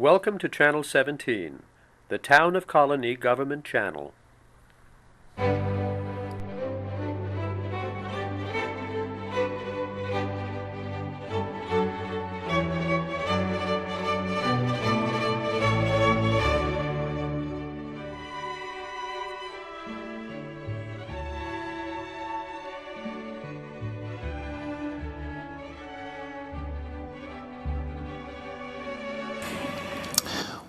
Welcome to Channel 17, the Town of Colony Government Channel.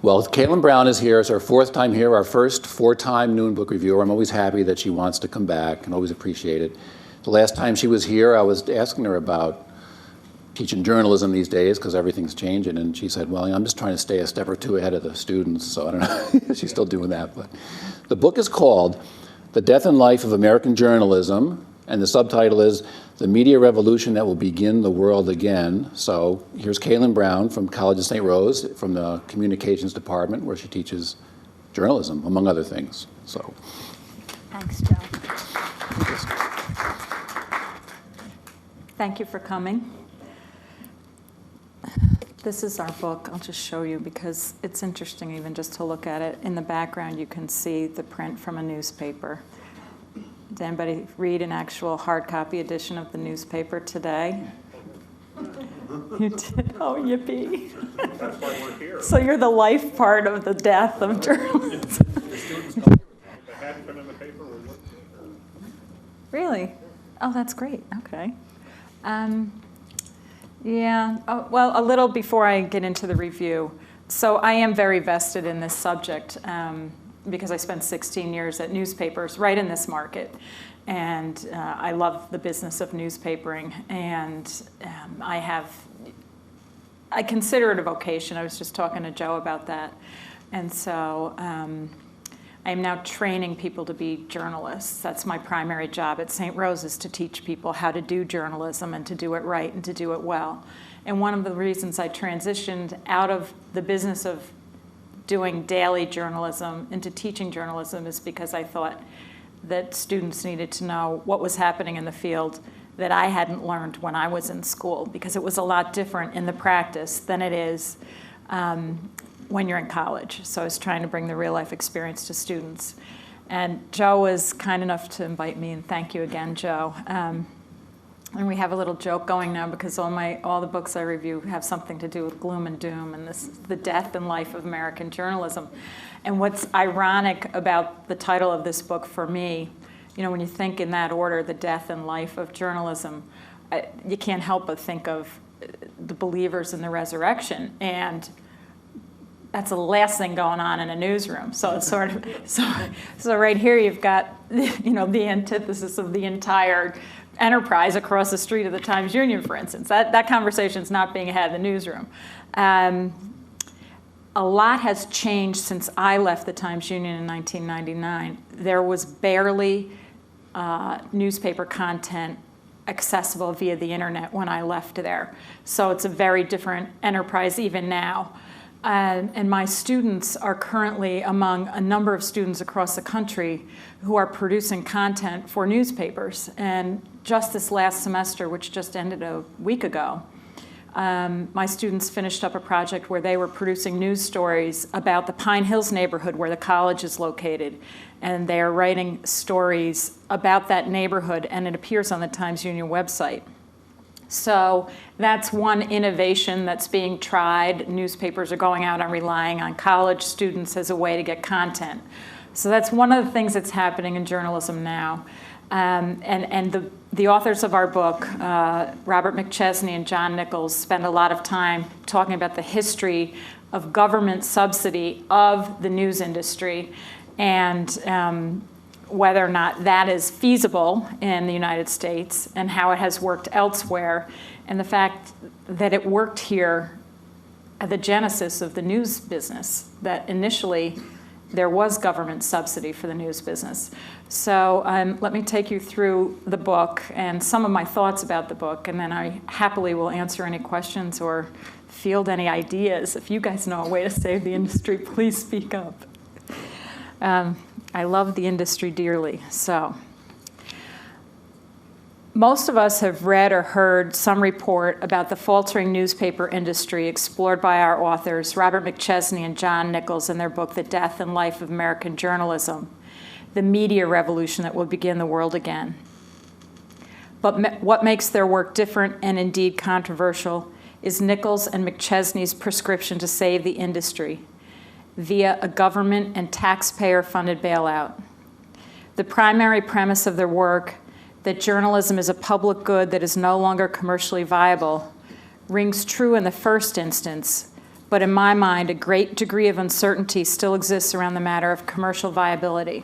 Well, Cailin Brown is here. It's her fourth time here, our first four-time Noon Book Reviewer. I'm always happy that she wants to come back and always appreciate it. The last time she was here, I was asking her about teaching journalism these days because everything's changing, and she said, well, I'm just trying to stay a step or two ahead of the students, so I don't know if she's still doing that. But the book is called The Death and Life of American Journalism, and the subtitle is The Media Revolution That Will Begin the World Again. So here's Cailin Brown from College of St. Rose, from the Communications Department, where she teaches journalism, among other things. So, thanks, Joe. Thank you for coming. This is our book. I'll just show you because it's interesting even just to look at it. In the background, you can see the print from a newspaper. Did anybody read an actual hard copy edition of the newspaper today? You did? Oh, yippee. That's why we're here. So you're the life part of the death of journalism. If it hadn't been in the paper, we wouldn't. Really? Oh, that's great. Okay. Yeah. Oh, well, a little before I get into the review. So I am very vested in this subject. Because I spent 16 years at newspapers right in this market. And I love the business of newspapering. And I consider it a vocation. I was just talking to Joe about that. And so I'm now training people to be journalists. That's my primary job at St. Rose, is to teach people how to do journalism and to do it right and to do it well. And one of the reasons I transitioned out of the business of doing daily journalism into teaching journalism is because I thought that students needed to know what was happening in the field that I hadn't learned when I was in school, because it was a lot different in the practice than it is when you're in college. So I was trying to bring the real life experience to students. And Joe was kind enough to invite me, and thank you again, Joe. And we have a little joke going now because all the books I review have something to do with gloom and doom, and this is the death and life of American journalism. And what's ironic about the title of this book for me, when you think in that order, the death and life of journalism, you can't help but think of the believers in the resurrection. And that's the last thing going on in a newsroom. So it's sort of, so right here you've got, the antithesis of the entire enterprise across the street of the Times-Union, for instance. That conversation's not being had in the newsroom. A lot has changed since I left the Times-Union in 1999. There was barely newspaper content accessible via the internet when I left there. So it's a very different enterprise even now. And my students are currently among a number of students across the country who are producing content for newspapers. And just this last semester, which just ended a week ago, my students finished up a project where they were producing news stories about the Pine Hills neighborhood where the college is located. And they are writing stories about that neighborhood, and it appears on the Times-Union website. So that's one innovation that's being tried. Newspapers are going out and relying on college students as a way to get content. So that's one of the things that's happening in journalism now. And the authors of our book, Robert McChesney and John Nichols, spend a lot of time talking about the history of government subsidy of the news industry and whether or not that is feasible in the United States and how it has worked elsewhere, and the fact that it worked here at the genesis of the news business, that initially there was government subsidy for the news business. So let me take you through the book and some of my thoughts about the book, and then I happily will answer any questions or field any ideas. If you guys know a way to save the industry, please speak up. I love the industry dearly. So Most of us have read or heard some report about the faltering newspaper industry explored by our authors, Robert McChesney and John Nichols, in their book, The Death and Life of American Journalism, the media revolution that will begin the world again. But what makes their work different and indeed controversial is Nichols and McChesney's prescription to save the industry via a government and taxpayer-funded bailout. The primary premise of their work, that journalism is a public good that is no longer commercially viable, rings true in the first instance, but in my mind, a great degree of uncertainty still exists around the matter of commercial viability.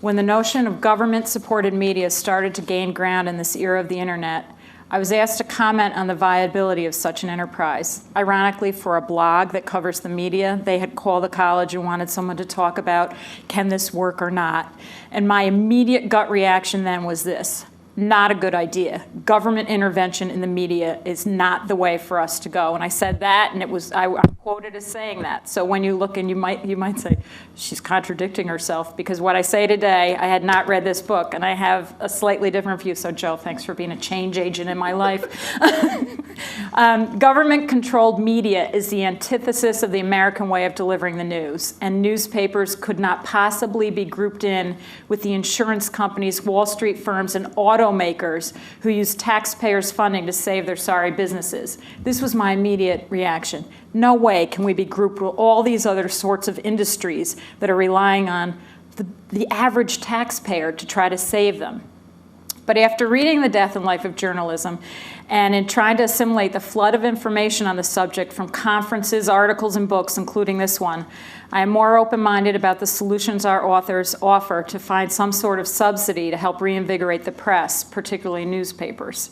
When the notion of government-supported media started to gain ground in this era of the internet, I was asked to comment on the viability of such an enterprise. Ironically, for a blog that covers the media, they had called the college and wanted someone to talk about, can this work or not? And my immediate gut reaction then was this: not a good idea. Government intervention in the media is not the way for us to go. And I said that, and I'm quoted as saying that. So when you look and you might say, she's contradicting herself, because what I say today, I had not read this book, and I have a slightly different view. So Joe, thanks for being a change agent in my life. Government-controlled media is the antithesis of the American way of delivering the news, and newspapers could not possibly be grouped in with the insurance companies, Wall Street firms, and automakers who use taxpayers' funding to save their sorry businesses. This was my immediate reaction. No way can we be grouped with all these other sorts of industries that are relying on the average taxpayer to try to save them. But after reading The Death and Life of Journalism, and in trying to assimilate the flood of information on the subject from conferences, articles, and books, including this one, I am more open-minded about the solutions our authors offer to find some sort of subsidy to help reinvigorate the press, particularly newspapers.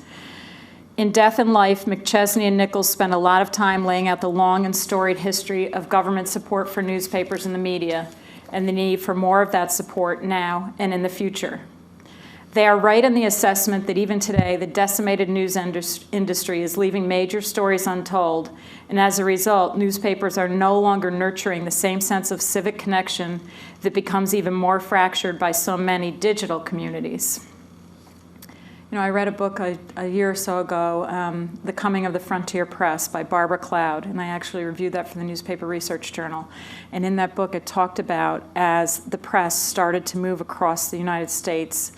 In Death and Life, McChesney and Nichols spend a lot of time laying out the long and storied history of government support for newspapers and the media, and the need for more of that support now and in the future. They are right in the assessment that even today, the decimated news industry is leaving major stories untold, and as a result, newspapers are no longer nurturing the same sense of civic connection that becomes even more fractured by so many digital communities. You know, I read a book a year or so ago, The Coming of the Frontier Press by Barbara Cloud, and I actually reviewed that for the Newspaper Research Journal. And in that book, it talked about as the press started to move across the United States,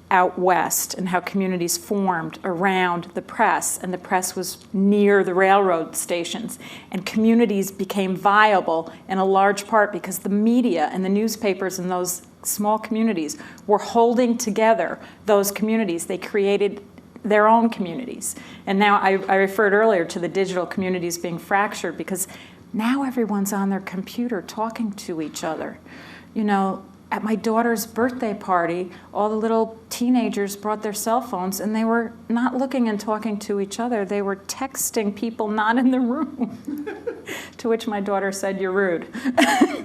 out west, and how communities formed around the press, and the press was near the railroad stations, and communities became viable in a large part because the media and the newspapers in those small communities were holding together those communities. They created their own communities. And now I referred earlier to the digital communities being fractured because now everyone's on their computer talking to each other. You know, at my daughter's birthday party, all the little teenagers brought their cell phones, and they were not looking and talking to each other. They were texting people not in the room, to which my daughter said, "You're rude."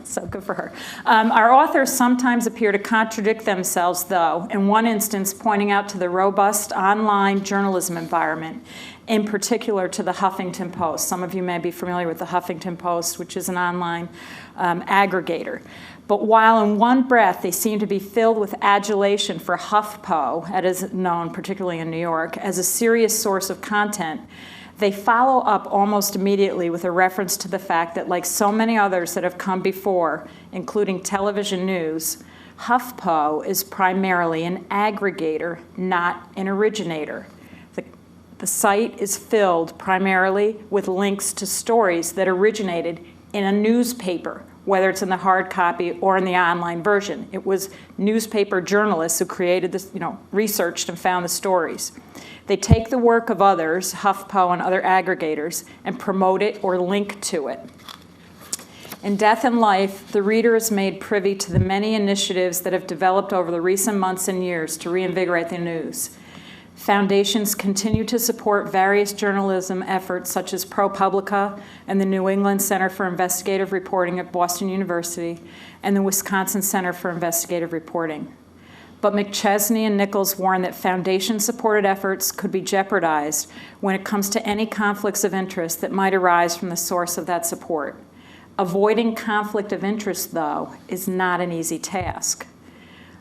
So good for her. Our authors sometimes appear to contradict themselves, though, in one instance pointing out to the robust online journalism environment, in particular to the Huffington Post. Some of you may be familiar with the Huffington Post, which is an online aggregator. But while in one breath they seem to be filled with adulation for HuffPo, as is known particularly in New York, as a serious source of content, they follow up almost immediately with a reference to the fact that, like so many others that have come before, including television news, HuffPo is primarily an aggregator, not an originator. The site is filled primarily with links to stories that originated in a newspaper, whether it's in the hard copy or in the online version. It was newspaper journalists who created this, researched and found the stories. They take the work of others, HuffPo and other aggregators, and promote it or link to it. In Death and Life, the reader is made privy to the many initiatives that have developed over the recent months and years to reinvigorate the news. Foundations continue to support various journalism efforts such as ProPublica and the New England Center for Investigative Reporting at Boston University and the Wisconsin Center for Investigative Reporting. But McChesney and Nichols warn that foundation-supported efforts could be jeopardized when it comes to any conflicts of interest that might arise from the source of that support. Avoiding conflict of interest, though, is not an easy task.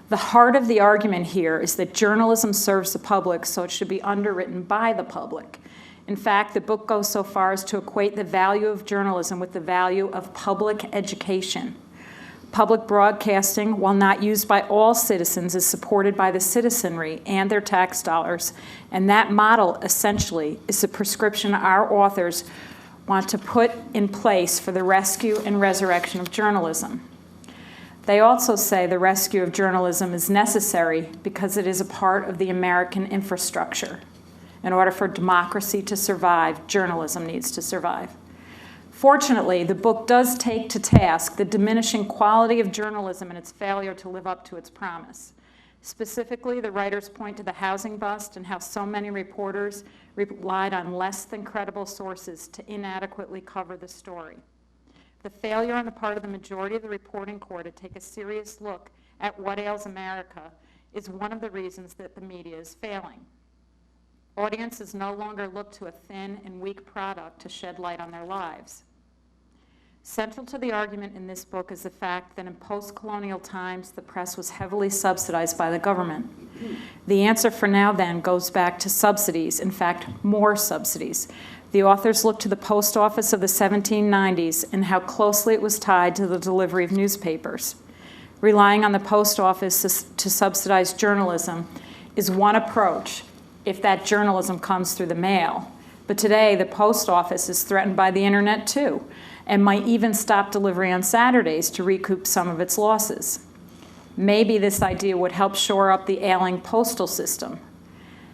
The heart of the argument here is that journalism serves the public, so it should be underwritten by the public. In fact, the book goes so far as to equate the value of journalism with the value of public education. Public broadcasting, while not used by all citizens, is supported by the citizenry and their tax dollars, and that model, essentially, is the prescription our authors want to put in place for the rescue and resurrection of journalism. They also say the rescue of journalism is necessary because it is a part of the American infrastructure. In order for democracy to survive, journalism needs to survive. Fortunately, the book does take to task the diminishing quality of journalism and its failure to live up to its promise. Specifically, the writers point to the housing bust and how so many reporters relied on less than credible sources to inadequately cover the story. The failure on the part of the majority of the reporting corps to take a serious look at what ails America is one of the reasons that the media is failing. Audiences no longer look to a thin and weak product to shed light on their lives. Central to the argument in this book is the fact that in post-colonial times, the press was heavily subsidized by the government. The answer for now, then, goes back to subsidies, in fact, more subsidies. The authors look to the post office of the 1790s and how closely it was tied to the delivery of newspapers. Relying on the post office to subsidize journalism is one approach, if that journalism comes through the mail. But today, the post office is threatened by the internet too, and might even stop delivery on Saturdays to recoup some of its losses. Maybe this idea would help shore up the ailing postal system.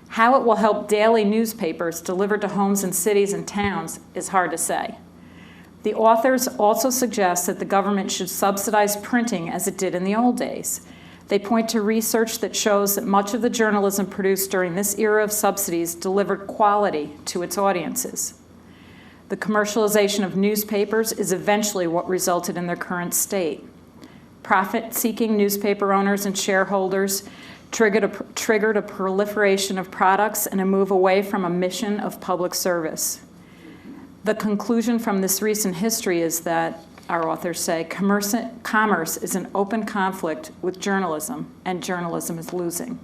How it will help daily newspapers delivered to homes in cities and towns is hard to say. The authors also suggest that the government should subsidize printing as it did in the old days. They point to research that shows that much of the journalism produced during this era of subsidies delivered quality to its audiences. The commercialization of newspapers is eventually what resulted in their current state. Profit-seeking newspaper owners and shareholders triggered a proliferation of products and a move away from a mission of public service. The conclusion from this recent history is that, our authors say, commerce is an open conflict with journalism, and journalism is losing.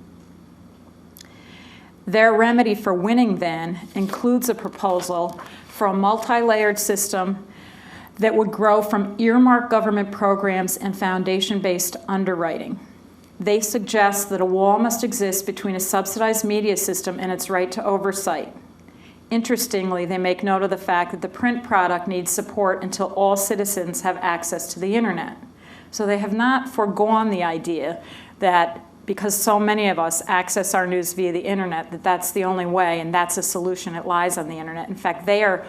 Their remedy for winning, then, includes a proposal for a multi-layered system that would grow from earmarked government programs and foundation-based underwriting. They suggest that a wall must exist between a subsidized media system and its right to oversight. Interestingly, they make note of the fact that the print product needs support until all citizens have access to the internet. So they have not foregone the idea that because so many of us access our news via the internet, that that's the only way and that's a solution, it lies on the internet. In fact, they are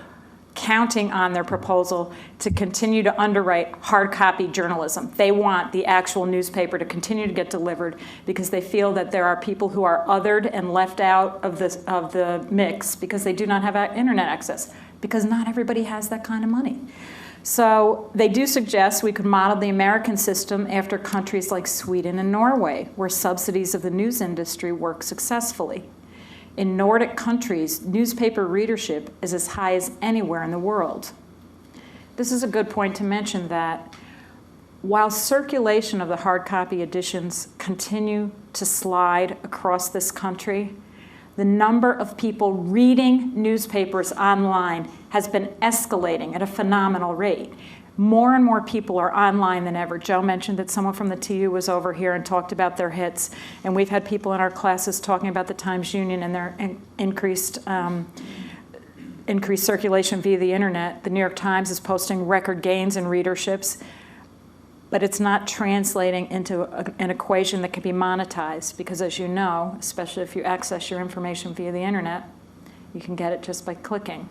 counting on their proposal to continue to underwrite hard copy journalism. They want the actual newspaper to continue to get delivered because they feel that there are people who are othered and left out of the mix because they do not have internet access, because not everybody has that kind of money. So they do suggest we could model the American system after countries like Sweden and Norway, where subsidies of the news industry work successfully. In Nordic countries, newspaper readership is as high as anywhere in the world. This is a good point to mention that while circulation of the hard copy editions continue to slide across this country, the number of people reading newspapers online has been escalating at a phenomenal rate. More and more people are online than ever. Joe mentioned that someone from the TU was over here and talked about their hits, and we've had people in our classes talking about the Times-Union and their increased circulation via the internet. The New York Times is posting record gains in readerships, but it's not translating into an equation that can be monetized because, as you know, especially if you access your information via the internet, you can get it just by clicking.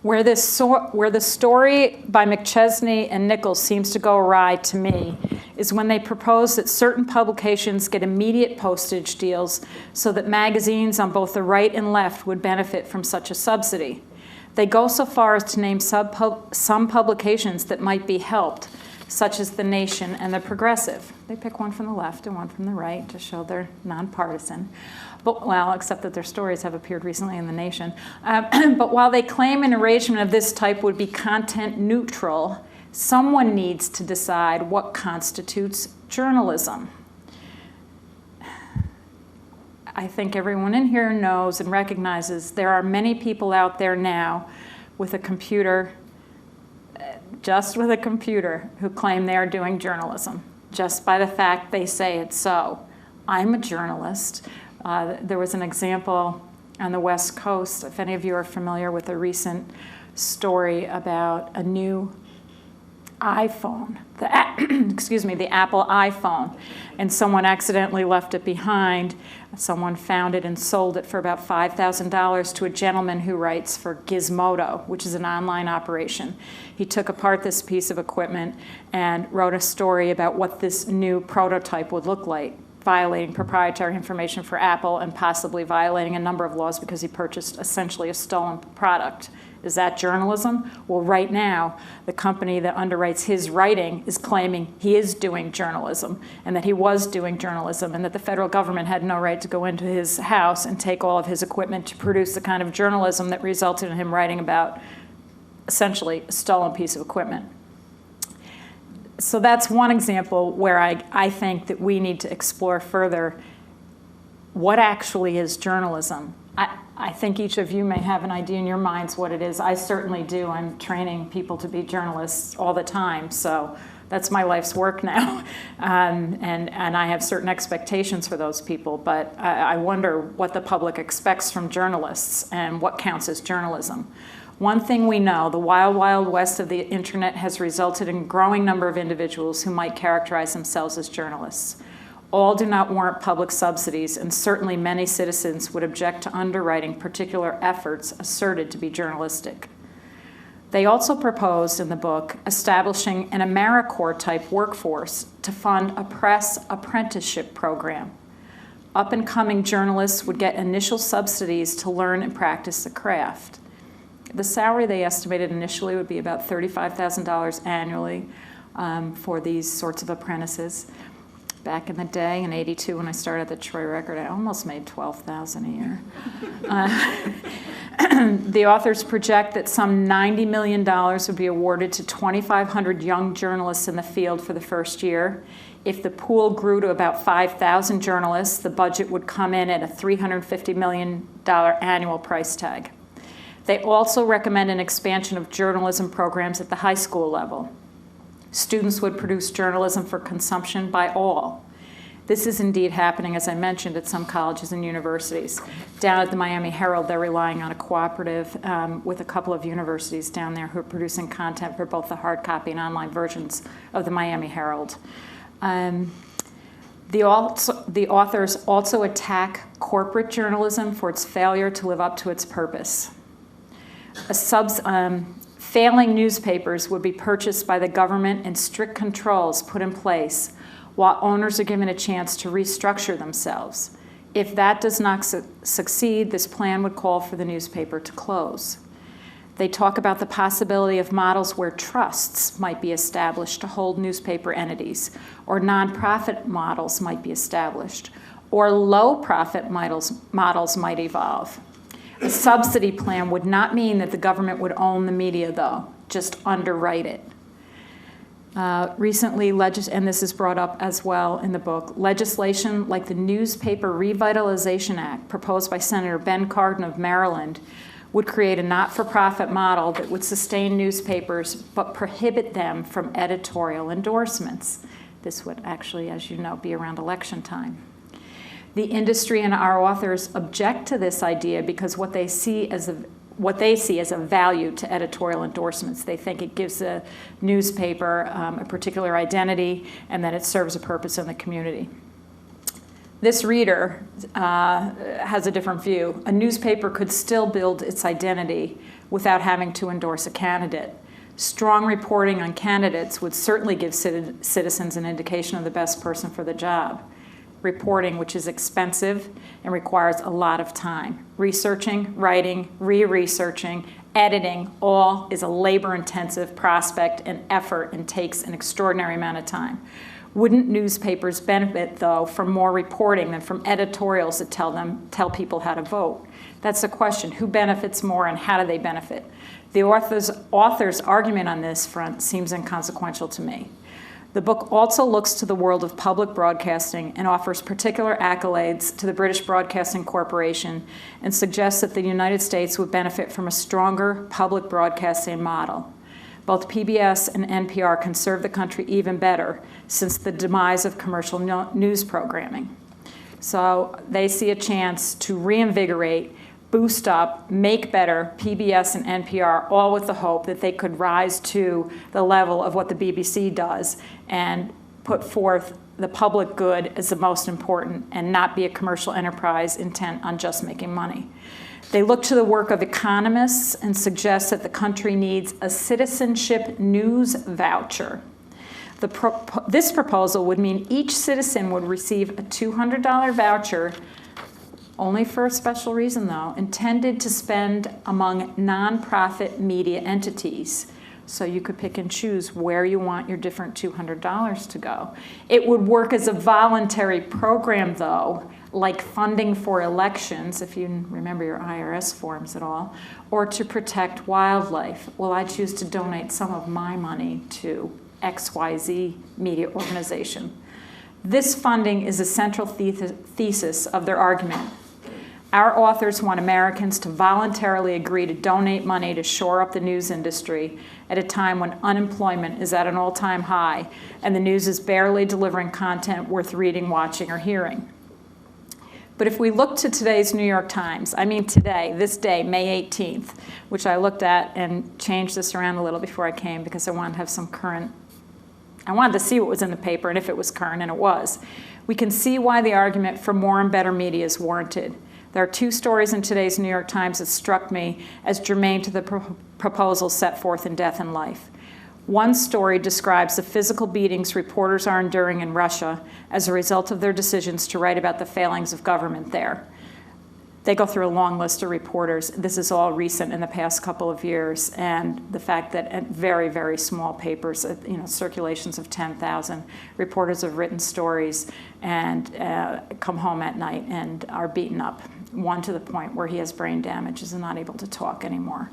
Where the story by McChesney and Nichols seems to go awry to me is when they propose that certain publications get immediate postage deals so that magazines on both the right and left would benefit from such a subsidy. They go so far as to name some publications that might be helped, such as The Nation and The Progressive. They pick one from the left and one from the right to show they're nonpartisan. But, well, except that their stories have appeared recently in The Nation. But while they claim an arrangement of this type would be content neutral, someone needs to decide what constitutes journalism. I think everyone in here knows and recognizes there are many people out there now with a computer, just with a computer, who claim they are doing journalism, just by the fact they say it's so. I'm a journalist. There was an example on the West Coast, if any of you are familiar with a recent story about a new iPhone, the Apple iPhone, and someone accidentally left it behind. Someone found it and sold it for about $5,000 to a gentleman who writes for Gizmodo, which is an online operation. He took apart this piece of equipment and wrote a story about what this new prototype would look like, violating proprietary information for Apple and possibly violating a number of laws because he purchased essentially a stolen product. Is that journalism? Well, right now, the company that underwrites his writing is claiming he is doing journalism and that he was doing journalism and that the federal government had no right to go into his house and take all of his equipment to produce the kind of journalism that resulted in him writing about essentially a stolen piece of equipment. So that's one example where I think that we need to explore further what actually is journalism. I think each of you may have an idea in your minds what it is. I certainly do. I'm training people to be journalists all the time, so that's my life's work now. And I have certain expectations for those people, but I wonder what the public expects from journalists and what counts as journalism. One thing we know, the wild, wild west of the internet has resulted in a growing number of individuals who might characterize themselves as journalists. All do not warrant public subsidies, and certainly many citizens would object to underwriting particular efforts asserted to be journalistic. They also proposed in the book establishing an AmeriCorps-type workforce to fund a press apprenticeship program. Up-and-coming journalists would get initial subsidies to learn and practice the craft. The salary they estimated initially would be about $35,000 annually for these sorts of apprentices. Back in the day, in '82, when I started at the Troy Record, I almost made $12,000 a year. The authors project that some $90 million would be awarded to 2,500 young journalists in the field for the first year. If the pool grew to about 5,000 journalists, the budget would come in at a $350 million annual price tag. They also recommend an expansion of journalism programs at the high school level. Students would produce journalism for consumption by all. This is indeed happening, as I mentioned, at some colleges and universities. Down at the Miami Herald, they're relying on a cooperative with a couple of universities down there who are producing content for both the hard copy and online versions of the Miami Herald. The authors also attack corporate journalism for its failure to live up to its purpose. Failing newspapers would be purchased by the government and strict controls put in place while owners are given a chance to restructure themselves. If that does not succeed, this plan would call for the newspaper to close. They talk about the possibility of models where trusts might be established to hold newspaper entities, or nonprofit models might be established, or low-profit models might evolve. A subsidy plan would not mean that the government would own the media, though, just underwrite it. Recently, and this is brought up as well in the book, legislation like the Newspaper Revitalization Act, proposed by Senator Ben Cardin of Maryland, would create a not-for-profit model that would sustain newspapers but prohibit them from editorial endorsements. This would actually, as you know, be around election time. The industry and our authors object to this idea because what they see as a value to editorial endorsements. They think it gives a newspaper a particular identity and that it serves a purpose in the community. This reader has a different view. A newspaper could still build its identity without having to endorse a candidate. Strong reporting on candidates would certainly give citizens an indication of the best person for the job. Reporting, which is expensive and requires a lot of time. Researching, writing, re-researching, editing, all is a labor-intensive prospect and effort and takes an extraordinary amount of time. Wouldn't newspapers benefit, though, from more reporting than from editorials that tell people how to vote? That's the question. Who benefits more and how do they benefit? The author's argument on this front seems inconsequential to me. The book also looks to the world of public broadcasting and offers particular accolades to the British Broadcasting Corporation and suggests that the United States would benefit from a stronger public broadcasting model. Both PBS and NPR can serve the country even better since the demise of commercial news programming. So they see a chance to reinvigorate, boost up, make better PBS and NPR, all with the hope that they could rise to the level of what the BBC does and put forth the public good as the most important and not be a commercial enterprise intent on just making money. They look to the work of economists and suggest that the country needs a citizenship news voucher. This proposal would mean each citizen would receive a $200 voucher, only for a special reason though, intended to spend among nonprofit media entities. So you could pick and choose where you want your different $200 to go. It would work as a voluntary program though, like funding for elections, if you remember your IRS forms at all, or to protect wildlife. Well, I choose to donate some of my money to XYZ media organization. This funding is a central thesis of their argument. Our authors want Americans to voluntarily agree to donate money to shore up the news industry at a time when unemployment is at an all-time high and the news is barely delivering content worth reading, watching, or hearing. But if we look to today's New York Times, I mean today, this day, May 18th, which I looked at and changed this around a little before I came because I wanted to have some current, I wanted to see what was in the paper and if it was current, and it was. We can see why the argument for more and better media is warranted. There are two stories in today's New York Times that struck me as germane to the proposals set forth in Death and Life. One story describes the physical beatings reporters are enduring in Russia as a result of their decisions to write about the failings of government there. They go through a long list of reporters. This is all recent in the past couple of years, and the fact that at very, very small papers, circulations of 10,000, reporters have written stories and come home at night and are beaten up, one to the point where he has brain damage, is not able to talk anymore.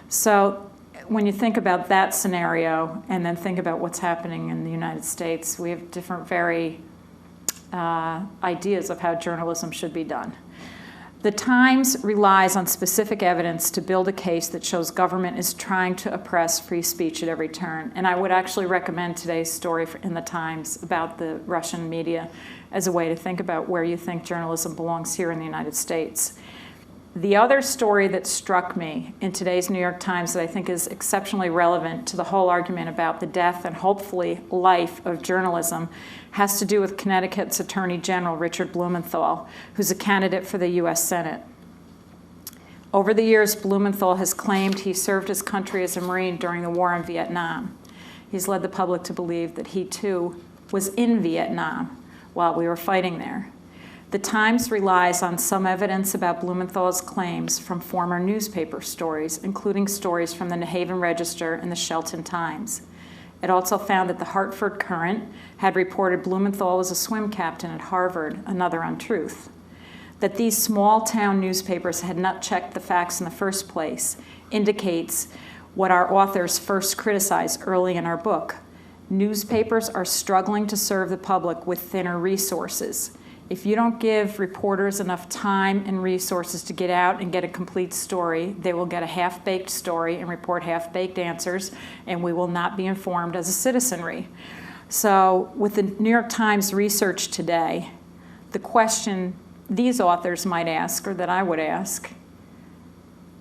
So when you think about that scenario and then think about what's happening in the United States, we have different ideas of how journalism should be done. The Times relies on specific evidence to build a case that shows government is trying to oppress free speech at every turn. And I would actually recommend today's story in the Times about the Russian media as a way to think about where you think journalism belongs here in the United States. The other story that struck me in today's New York Times that I think is exceptionally relevant to the whole argument about the death and hopefully life of journalism has to do with Connecticut's Attorney General Richard Blumenthal, who's a candidate for the U.S. Senate. Over the years, Blumenthal has claimed he served his country as a Marine during the war in Vietnam. He's led the public to believe that he too was in Vietnam while we were fighting there. The Times relies on some evidence about Blumenthal's claims from former newspaper stories, including stories from the New Haven Register and the Shelton Times. It also found that the Hartford Courant had reported Blumenthal was a swim captain at Harvard, another untruth. That these small-town newspapers had not checked the facts in the first place indicates what our authors first criticized early in our book. Newspapers are struggling to serve the public with thinner resources. If you don't give reporters enough time and resources to get out and get a complete story, they will get a half-baked story and report half-baked answers, and we will not be informed as a citizenry. So with the New York Times research today, the question these authors might ask, or that I would ask,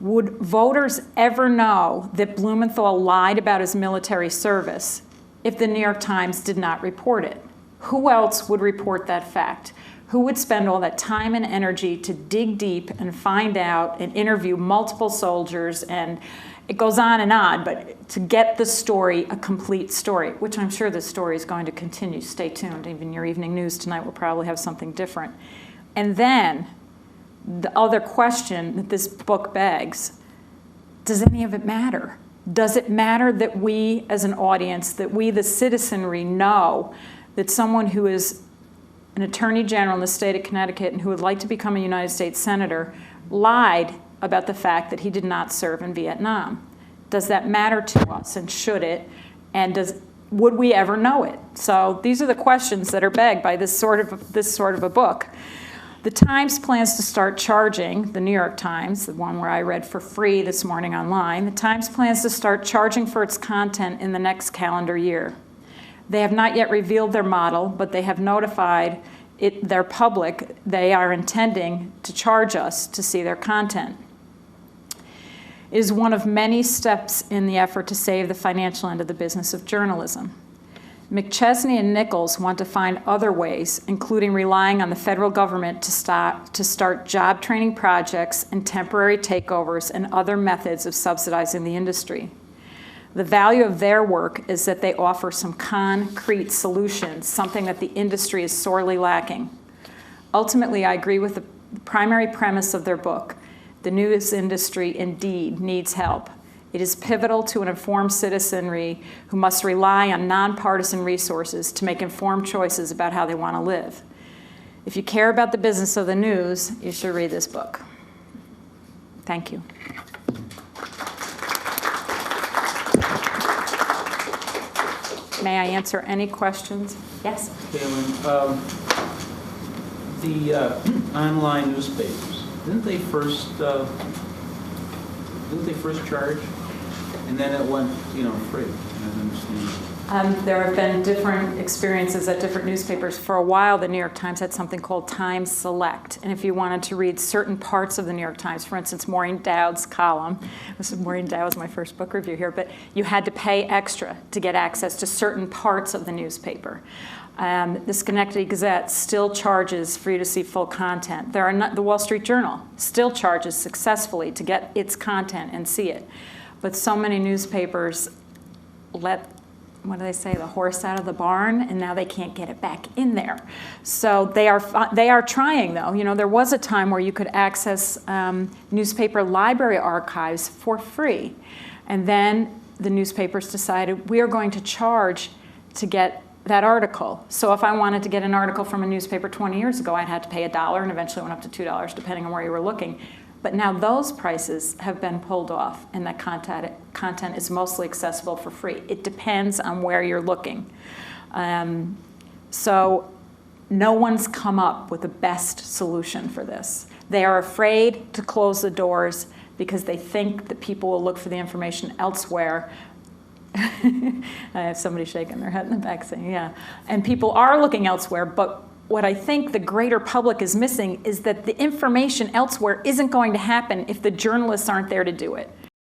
would voters ever know that Blumenthal lied about his military service if the New York Times did not report it? Who else would report that fact? Who would spend all that time and energy to dig deep and find out and interview multiple soldiers, and it goes on, but to get the story, a complete story, which I'm sure this story is going to continue. Stay tuned. Even your evening news tonight will probably have something different. And then the other question that this book begs, does any of it matter? Does it matter that we as an audience, that we the citizenry know that someone who is an attorney general in the state of Connecticut and who would like to become a United States senator lied about the fact that he did not serve in Vietnam? Does that matter to us, and should it? And would we ever know it? So these are the questions that are begged by this sort of a book. The Times plans to start charging, the New York Times, the one where I read for free this morning online, the Times plans to start charging for its content in the next calendar year. They have not yet revealed their model, but they have notified their public they are intending to charge us to see their content. It is one of many steps in the effort to save the financial end of the business of journalism. McChesney and Nichols want to find other ways, including relying on the federal government to start job training projects and temporary takeovers and other methods of subsidizing the industry. The value of their work is that they offer some concrete solutions, something that the industry is sorely lacking. Ultimately, I agree with the primary premise of their book. The news industry indeed needs help. It is pivotal to an informed citizenry who must rely on nonpartisan resources to make informed choices about how they want to live. If you care about the business of the news, you should read this book. Thank you. May I answer any questions? Yes? Cailin, the online newspapers, didn't they first charge? And then it went, free. I don't understand. There have been different experiences at different newspapers. For a while, the New York Times had something called Times Select. And if you wanted to read certain parts of the New York Times, for instance, Maureen Dowd's column, Maureen Dowd was my first book review here, but you had to pay extra to get access to certain parts of the newspaper. The Schenectady Gazette still charges for you to see full content. The Wall Street Journal still charges successfully to get its content and see it. But so many newspapers let, what do they say, the horse out of the barn, and now they can't get it back in there. So they are trying, though. There was a time where you could access newspaper library archives for free. And then the newspapers decided, we are going to charge to get that article. So if I wanted to get an article from a newspaper 20 years ago, I'd have to pay $1, and eventually it went up to $2, depending on where you were looking. But now those prices have been pulled off, and that content is mostly accessible for free. It depends on where you're looking. So no one's come up with the best solution for this. They are afraid to close the doors because they think that people will look for the information elsewhere. I have somebody shaking their head in the back saying, yeah. And people are looking elsewhere, but what I think the greater public is missing is that the information elsewhere isn't going to happen if the journalists aren't there to do it.